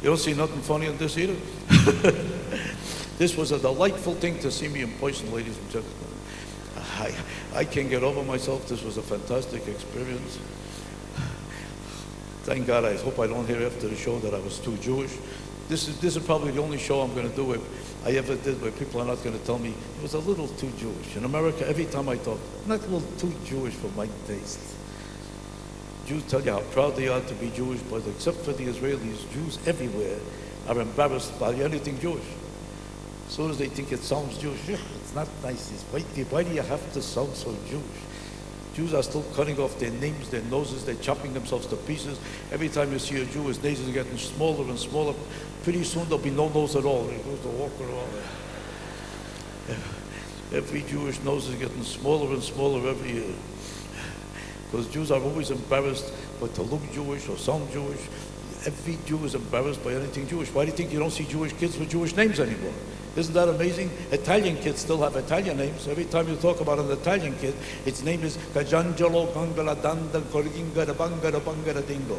You don't see nothing funny in this either? This was a delightful thing to see me in person, ladies and gentlemen. I can't get over myself. This was a fantastic experience. Thank God. I hope I don't hear after the show that I was too Jewish. This is probably the only show I'm going to do where I ever did where people are not going to tell me it was a little too Jewish. In America, every time I talk, not a little too Jewish for my taste. Jews tell you how proud they are to be Jewish, but except for the Israelis, Jews everywhere are embarrassed by anything Jewish. As soon as they think it sounds Jewish, it's not nice. Why do you have to sound so Jewish? Jews are still cutting off their names, their noses, they're chopping themselves to pieces. Every time you see a Jew, his noses are getting smaller and smaller. Pretty soon there'll be no nose at all. He goes to walk around. Every Jewish nose is getting smaller and smaller every year. Because Jews are always embarrassed but to look Jewish or sound Jewish. Every Jew is embarrassed by anything Jewish. Why do you think you don't see Jewish kids with Jewish names anymore? Isn't that amazing? Italian kids still have Italian names. Every time you talk about an Italian kid, its name is Cajangelo Gangaladanda Coringa Bangara Bangara Dingo.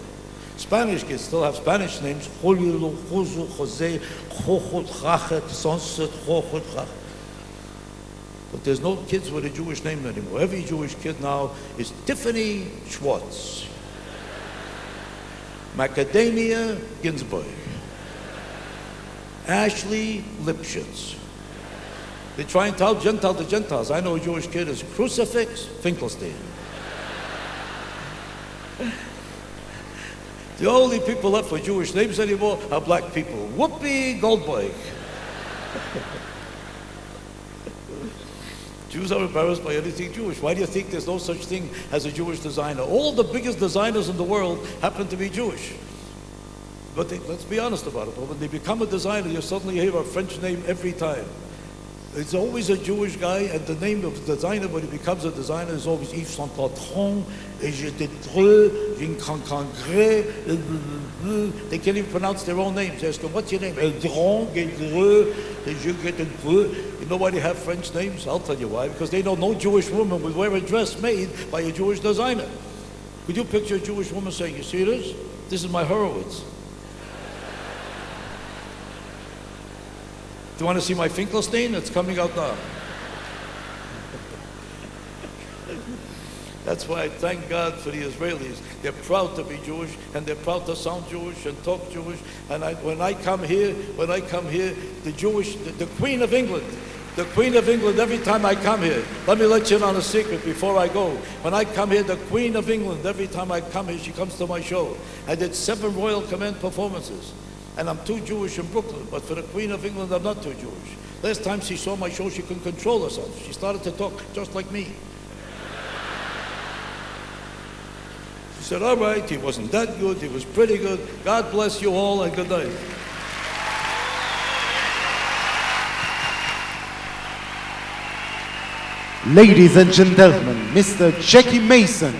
Spanish kids still have Spanish names. Julio, Jose, Jochot, Chachet, Sonset, Jochot, Chachet. But there's no kids with a Jewish name anymore. Every Jewish kid now is Tiffany Schwartz, Macadamia Ginsburg, Ashley Lipschitz. They try and tell Gentile to Gentiles. I know a Jewish kid is Crucifix Finkelstein. The only people left with Jewish names anymore are black people. Whoopi Goldberg. Jews are embarrassed by anything Jewish. Why do you think there's no such thing as a Jewish designer? All the biggest designers in the world happen to be Jewish. But let's be honest about it. When they become a designer, you suddenly hear a French name every time. It's always a Jewish guy, and the name of the designer when he becomes a designer is always Yves Saint Patron, et j'étais dreux, j'ai congrès. They can't even pronounce their own names. They ask them, what's your name? Eldron, Gedreux, you know why they have French names? I'll tell you why. Because they know no Jewish woman would wear a dress made by a Jewish designer. Could you picture a Jewish woman saying, you see this? This is my Horowitz. Do you want to see my Finkelstein? It's coming out now. That's why I thank God for the Israelis. They're proud to be Jewish, and they're proud to sound Jewish and talk Jewish. And when I come here, the Queen of England, every time I come here, let me let you in on a secret before I go. When I come here, the Queen of England, every time I come here, she comes to my show. I did 7 Royal Command performances. And I'm too Jewish in Brooklyn, but for the Queen of England, I'm not too Jewish. Last time she saw my show, she couldn't control herself. She started to talk just like me. She said, all right, he wasn't that good, he was pretty good. God bless you all, and good night. Ladies and gentlemen, Mr. Jackie Mason.